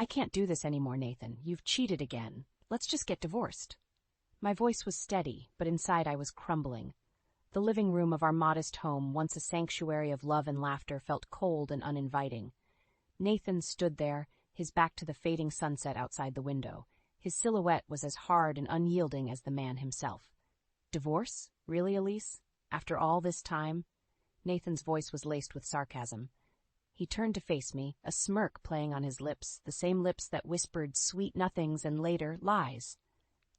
I can't do this anymore, Nathan. You've cheated again. Let's just get divorced. My voice was steady, but inside I was crumbling. The living room of our modest home, once a sanctuary of love and laughter, felt cold and uninviting. Nathan stood there, his back to the fading sunset outside the window. His silhouette was as hard and unyielding as the man himself. Divorce? Really, Elise? After all this time? Nathan's voice was laced with sarcasm. He turned to face me, a smirk playing on his lips, the same lips that whispered sweet nothings and later lies.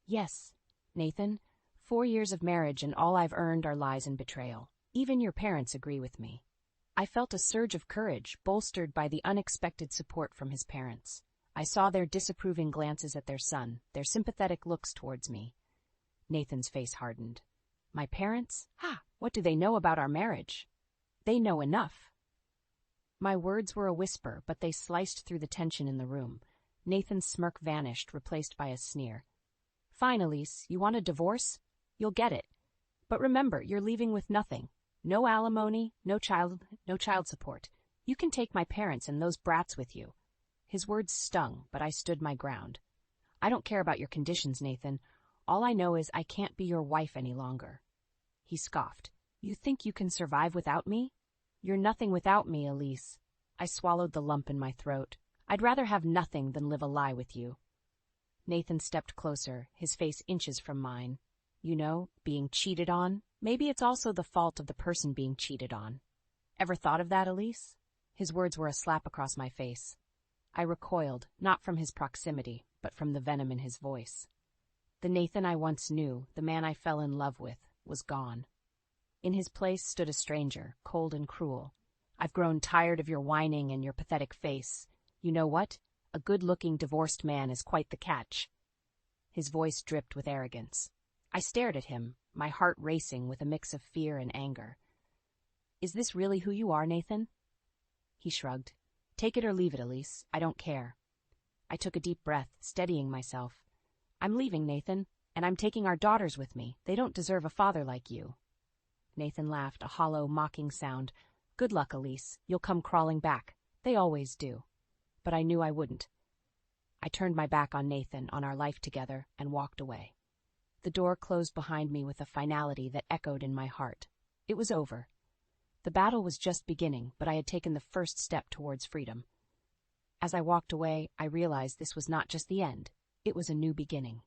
Yes, Nathan, 4 years of marriage and all I've earned are lies and betrayal. Even your parents agree with me. I felt a surge of courage, bolstered by the unexpected support from his parents. I saw their disapproving glances at their son, their sympathetic looks towards me. Nathan's face hardened. My parents? Ha! What do they know about our marriage? They know enough. My words were a whisper, but they sliced through the tension in the room. Nathan's smirk vanished, replaced by a sneer. Fine, Elise, you want a divorce? You'll get it. But remember, you're leaving with nothing. No alimony, no child support. You can take my parents and those brats with you. His words stung, but I stood my ground. I don't care about your conditions, Nathan. All I know is I can't be your wife any longer. He scoffed. You think you can survive without me? You're nothing without me, Elise. I swallowed the lump in my throat. I'd rather have nothing than live a lie with you. Nathan stepped closer, his face inches from mine. You know, being cheated on. Maybe it's also the fault of the person being cheated on. Ever thought of that, Elise? His words were a slap across my face. I recoiled, not from his proximity, but from the venom in his voice. The Nathan I once knew, the man I fell in love with, was gone. In his place stood a stranger, cold and cruel. I've grown tired of your whining and your pathetic face. You know what? A good-looking divorced man is quite the catch. His voice dripped with arrogance. I stared at him, my heart racing with a mix of fear and anger. Is this really who you are, Nathan? He shrugged. Take it or leave it, Elise. I don't care. I took a deep breath, steadying myself. I'm leaving, Nathan, and I'm taking our daughters with me. They don't deserve a father like you. Nathan laughed, a hollow, mocking sound. Good luck, Elise. You'll come crawling back. They always do. But I knew I wouldn't. I turned my back on Nathan, on our life together, and walked away. The door closed behind me with a finality that echoed in my heart. It was over. The battle was just beginning, but I had taken the first step towards freedom. As I walked away, I realized this was not just the end. It was a new beginning.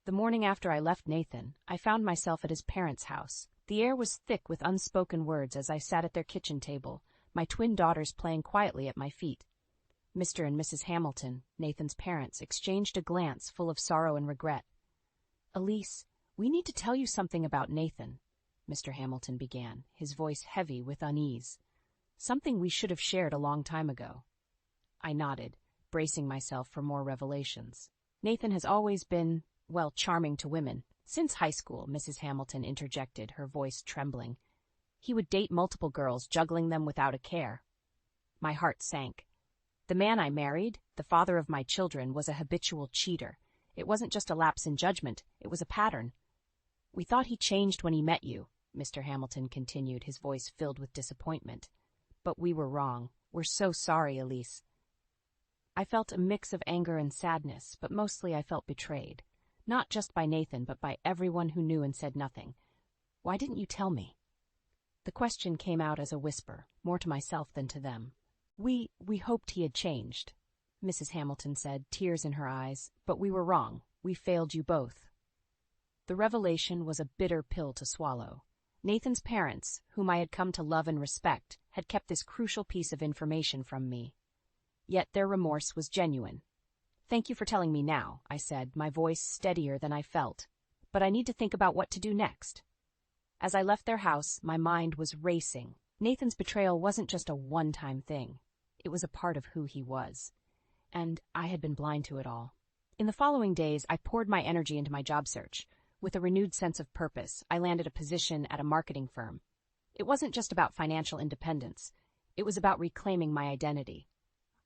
The morning after I left Nathan, I found myself at his parents' house. The air was thick with unspoken words as I sat at their kitchen table, my twin daughters playing quietly at my feet. Mr. and Mrs. Hamilton, Nathan's parents, exchanged a glance full of sorrow and regret. Elise, we need to tell you something about Nathan, Mr. Hamilton began, his voice heavy with unease. Something we should have shared a long time ago. I nodded, bracing myself for more revelations. Nathan has always been, well, charming to women. Since high school, Mrs. Hamilton interjected, her voice trembling. He would date multiple girls, juggling them without a care. My heart sank. The man I married, the father of my children, was a habitual cheater. It wasn't just a lapse in judgment, it was a pattern. We thought he changed when he met you, Mr. Hamilton continued, his voice filled with disappointment. But we were wrong. We're so sorry, Elise. I felt a mix of anger and sadness, but mostly I felt betrayed. Not just by Nathan, but by everyone who knew and said nothing. Why didn't you tell me? The question came out as a whisper, more to myself than to them. We hoped he had changed, Mrs. Hamilton said, tears in her eyes, but we were wrong. We failed you both. The revelation was a bitter pill to swallow. Nathan's parents, whom I had come to love and respect, had kept this crucial piece of information from me. Yet their remorse was genuine. Thank you for telling me now, I said, my voice steadier than I felt. But I need to think about what to do next. As I left their house, my mind was racing. Nathan's betrayal wasn't just a one-time thing. It was a part of who he was. And I had been blind to it all. In the following days, I poured my energy into my job search. With a renewed sense of purpose, I landed a position at a marketing firm. It wasn't just about financial independence. It was about reclaiming my identity.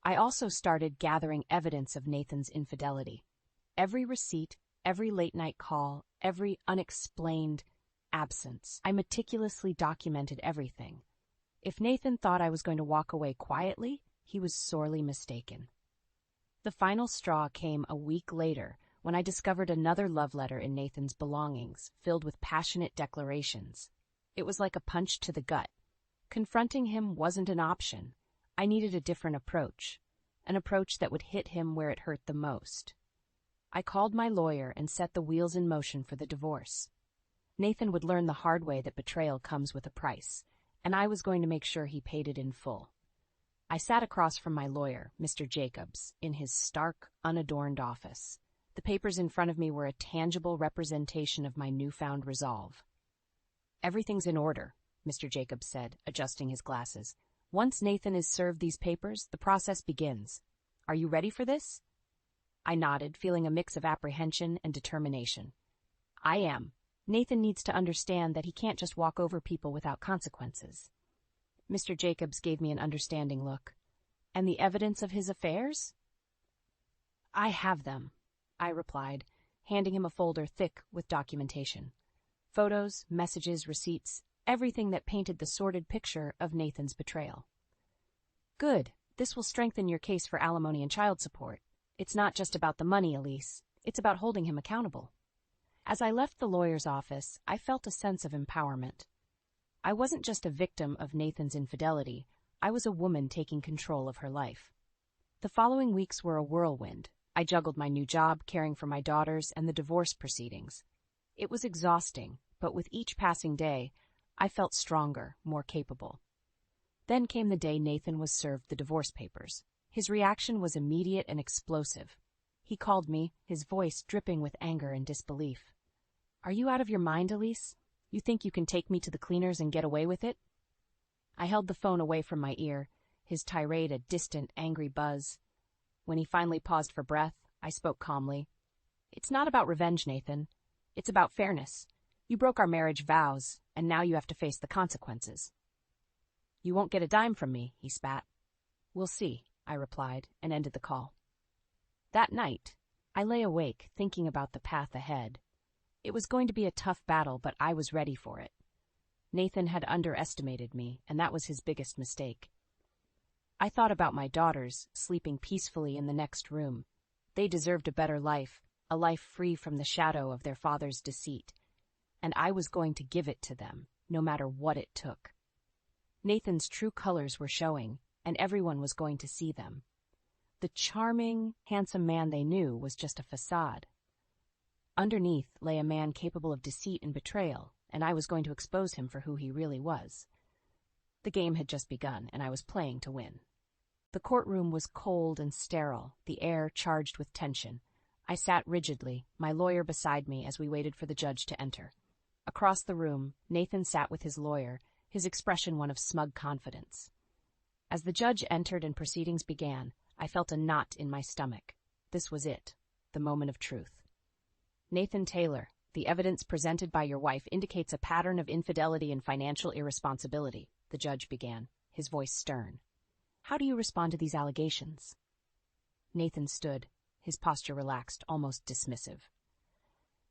I also started gathering evidence of Nathan's infidelity. Every receipt, every late-night call, every unexplained absence. I meticulously documented everything. If Nathan thought I was going to walk away quietly, he was sorely mistaken. The final straw came a week later when I discovered another love letter in Nathan's belongings, filled with passionate declarations. It was like a punch to the gut. Confronting him wasn't an option. I needed a different approach, an approach that would hit him where it hurt the most. I called my lawyer and set the wheels in motion for the divorce. Nathan would learn the hard way that betrayal comes with a price, and I was going to make sure he paid it in full. I sat across from my lawyer, Mr. Jacobs, in his stark, unadorned office. The papers in front of me were a tangible representation of my newfound resolve. "Everything's in order," Mr. Jacobs said, adjusting his glasses. "Once Nathan is served these papers, the process begins. Are you ready for this?" I nodded, feeling a mix of apprehension and determination. "I am. Nathan needs to understand that he can't just walk over people without consequences." Mr. Jacobs gave me an understanding look. "And the evidence of his affairs?" "I have them," I replied, handing him a folder thick with documentation. Photos, messages, receipts, everything that painted the sordid picture of Nathan's betrayal. "Good. This will strengthen your case for alimony and child support. It's not just about the money, Elise. It's about holding him accountable." As I left the lawyer's office, I felt a sense of empowerment. I wasn't just a victim of Nathan's infidelity. I was a woman taking control of her life. The following weeks were a whirlwind. I juggled my new job, caring for my daughters, and the divorce proceedings. It was exhausting, but with each passing day, I felt stronger, more capable. Then came the day Nathan was served the divorce papers. His reaction was immediate and explosive. He called me, his voice dripping with anger and disbelief. "Are you out of your mind, Elise? You think you can take me to the cleaners and get away with it?" I held the phone away from my ear, his tirade a distant, angry buzz. When he finally paused for breath, I spoke calmly. "It's not about revenge, Nathan. It's about fairness. You broke our marriage vows, and now you have to face the consequences." "You won't get a dime from me," he spat. "We'll see," I replied, and ended the call. That night, I lay awake, thinking about the path ahead. It was going to be a tough battle, but I was ready for it. Nathan had underestimated me, and that was his biggest mistake. I thought about my daughters, sleeping peacefully in the next room. They deserved a better life, a life free from the shadow of their father's deceit. And I was going to give it to them, no matter what it took. Nathan's true colors were showing, and everyone was going to see them. The charming, handsome man they knew was just a facade. Underneath lay a man capable of deceit and betrayal, and I was going to expose him for who he really was. The game had just begun, and I was playing to win. The courtroom was cold and sterile, the air charged with tension. I sat rigidly, my lawyer beside me as we waited for the judge to enter. Across the room, Nathan sat with his lawyer, his expression one of smug confidence. As the judge entered and proceedings began, I felt a knot in my stomach. This was it, the moment of truth. "Nathan Taylor, the evidence presented by your wife indicates a pattern of infidelity and financial irresponsibility," the judge began, his voice stern. "How do you respond to these allegations?" Nathan stood, his posture relaxed, almost dismissive.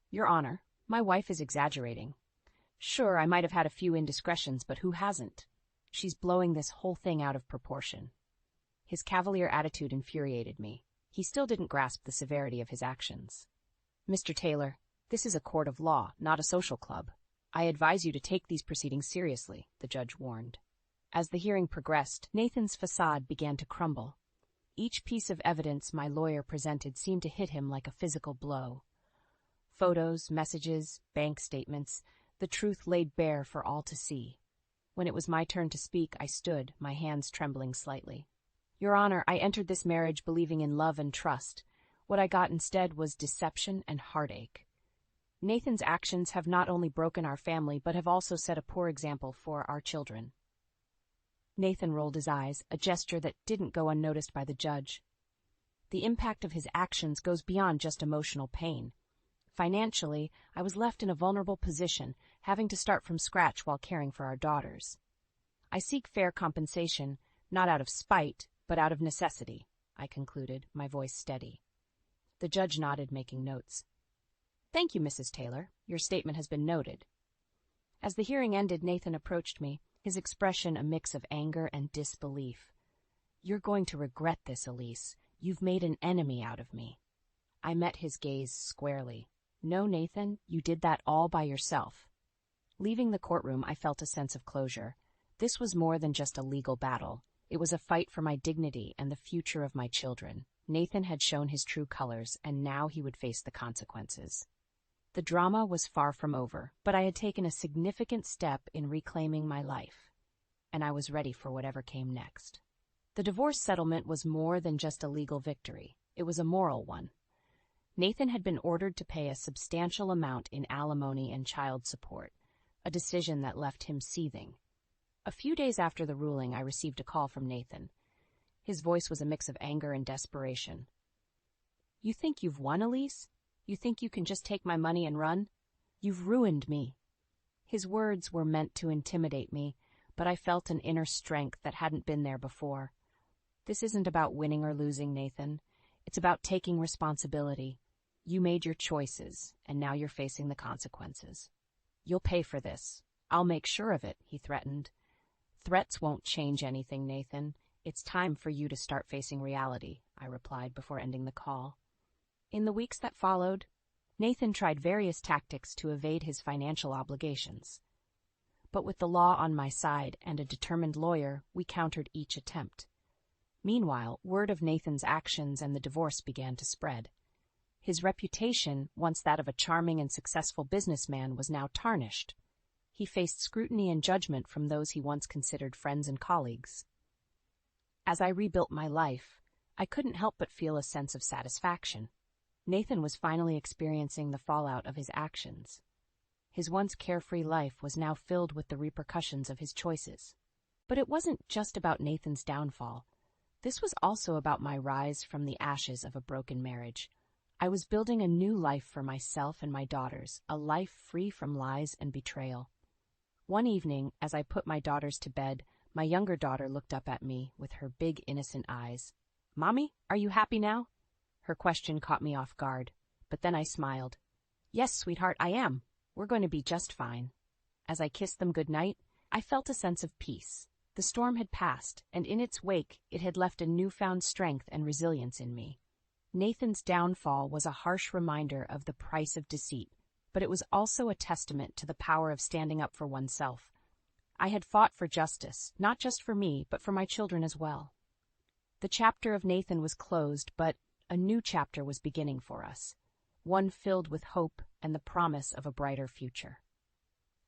"Your Honor, my wife is exaggerating. Sure, I might have had a few indiscretions, but who hasn't? She's blowing this whole thing out of proportion." His cavalier attitude infuriated me. He still didn't grasp the severity of his actions. "Mr. Taylor, this is a court of law, not a social club. I advise you to take these proceedings seriously," the judge warned. As the hearing progressed, Nathan's facade began to crumble. Each piece of evidence my lawyer presented seemed to hit him like a physical blow. Photos, messages, bank statements, the truth laid bare for all to see. When it was my turn to speak, I stood, my hands trembling slightly. "Your Honor, I entered this marriage believing in love and trust. What I got instead was deception and heartache. Nathan's actions have not only broken our family, but have also set a poor example for our children." Nathan rolled his eyes, a gesture that didn't go unnoticed by the judge. The impact of his actions goes beyond just emotional pain. Financially, I was left in a vulnerable position, having to start from scratch while caring for our daughters. "I seek fair compensation, not out of spite, but out of necessity," I concluded, my voice steady. The judge nodded, making notes. "Thank you, Mrs. Taylor. Your statement has been noted." As the hearing ended, Nathan approached me, his expression a mix of anger and disbelief. "You're going to regret this, Elise. You've made an enemy out of me." I met his gaze squarely. "No, Nathan, you did that all by yourself." Leaving the courtroom, I felt a sense of closure. This was more than just a legal battle. It was a fight for my dignity and the future of my children. Nathan had shown his true colors, and now he would face the consequences. The drama was far from over, but I had taken a significant step in reclaiming my life, and I was ready for whatever came next. The divorce settlement was more than just a legal victory. It was a moral one. Nathan had been ordered to pay a substantial amount in alimony and child support, a decision that left him seething. A few days after the ruling, I received a call from Nathan. His voice was a mix of anger and desperation. "You think you've won, Elise? You think you can just take my money and run? You've ruined me." His words were meant to intimidate me, but I felt an inner strength that hadn't been there before. "This isn't about winning or losing, Nathan. It's about taking responsibility. You made your choices, and now you're facing the consequences. You'll pay for this. I'll make sure of it," he threatened. "Threats won't change anything, Nathan. It's time for you to start facing reality," I replied before ending the call. In the weeks that followed, Nathan tried various tactics to evade his financial obligations. But with the law on my side and a determined lawyer, we countered each attempt. Meanwhile, word of Nathan's actions and the divorce began to spread. His reputation, once that of a charming and successful businessman, was now tarnished. He faced scrutiny and judgment from those he once considered friends and colleagues. As I rebuilt my life, I couldn't help but feel a sense of satisfaction. Nathan was finally experiencing the fallout of his actions. His once carefree life was now filled with the repercussions of his choices. But it wasn't just about Nathan's downfall. This was also about my rise from the ashes of a broken marriage. I was building a new life for myself and my daughters, a life free from lies and betrayal. One evening, as I put my daughters to bed, my younger daughter looked up at me with her big, innocent eyes. "Mommy, are you happy now?" Her question caught me off guard, but then I smiled. "Yes, sweetheart, I am. We're going to be just fine." As I kissed them good night, I felt a sense of peace. The storm had passed, and in its wake, it had left a newfound strength and resilience in me. Nathan's downfall was a harsh reminder of the price of deceit, but it was also a testament to the power of standing up for oneself. I had fought for justice, not just for me, but for my children as well. The chapter of Nathan was closed, but a new chapter was beginning for us, one filled with hope and the promise of a brighter future.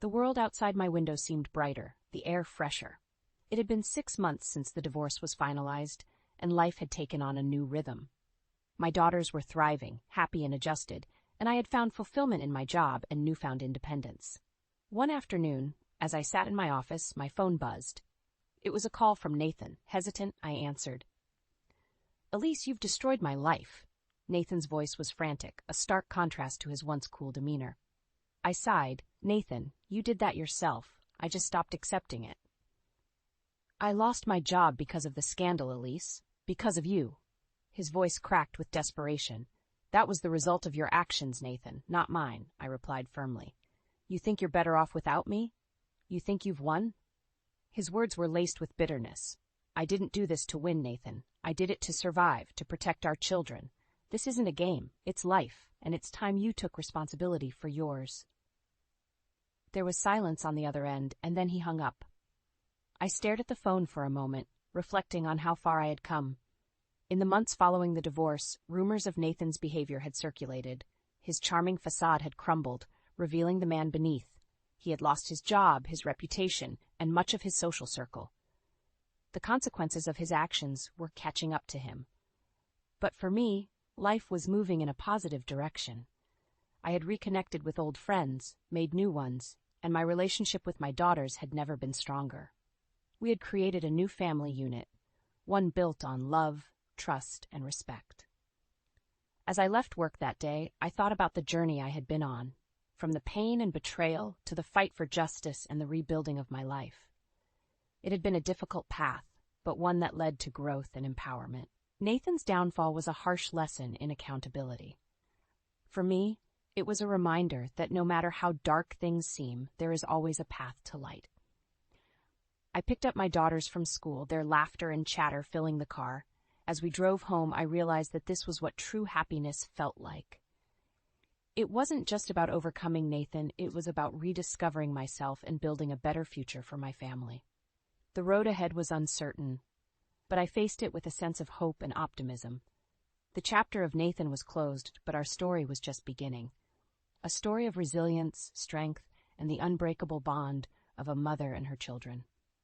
The world outside my window seemed brighter, the air fresher. It had been 6 months since the divorce was finalized, and life had taken on a new rhythm. My daughters were thriving, happy and adjusted, and I had found fulfillment in my job and newfound independence. One afternoon, as I sat in my office, my phone buzzed. It was a call from Nathan. Hesitant, I answered. "Elise, you've destroyed my life." Nathan's voice was frantic, a stark contrast to his once cool demeanor. I sighed. "Nathan, you did that yourself. I just stopped accepting it." "I lost my job because of the scandal, Elise. Because of you." His voice cracked with desperation. "That was the result of your actions, Nathan, not mine," I replied firmly. "You think you're better off without me? You think you've won?" His words were laced with bitterness. "I didn't do this to win, Nathan. I did it to survive, to protect our children. This isn't a game. It's life, and it's time you took responsibility for yours." There was silence on the other end, and then he hung up. I stared at the phone for a moment, reflecting on how far I had come. In the months following the divorce, rumors of Nathan's behavior had circulated. His charming facade had crumbled, revealing the man beneath. He had lost his job, his reputation, and much of his social circle. The consequences of his actions were catching up to him. But for me, life was moving in a positive direction. I had reconnected with old friends, made new ones, and my relationship with my daughters had never been stronger. We had created a new family unit, one built on love, trust, and respect. As I left work that day, I thought about the journey I had been on, from the pain and betrayal to the fight for justice and the rebuilding of my life. It had been a difficult path, but one that led to growth and empowerment. Nathan's downfall was a harsh lesson in accountability. For me, it was a reminder that no matter how dark things seem, there is always a path to light. I picked up my daughters from school, their laughter and chatter filling the car, As we drove home, I realized that this was what true happiness felt like. It wasn't just about overcoming Nathan, it was about rediscovering myself and building a better future for my family. The road ahead was uncertain, but I faced it with a sense of hope and optimism. The chapter of Nathan was closed, but our story was just beginning. A story of resilience, strength, and the unbreakable bond of a mother and her children.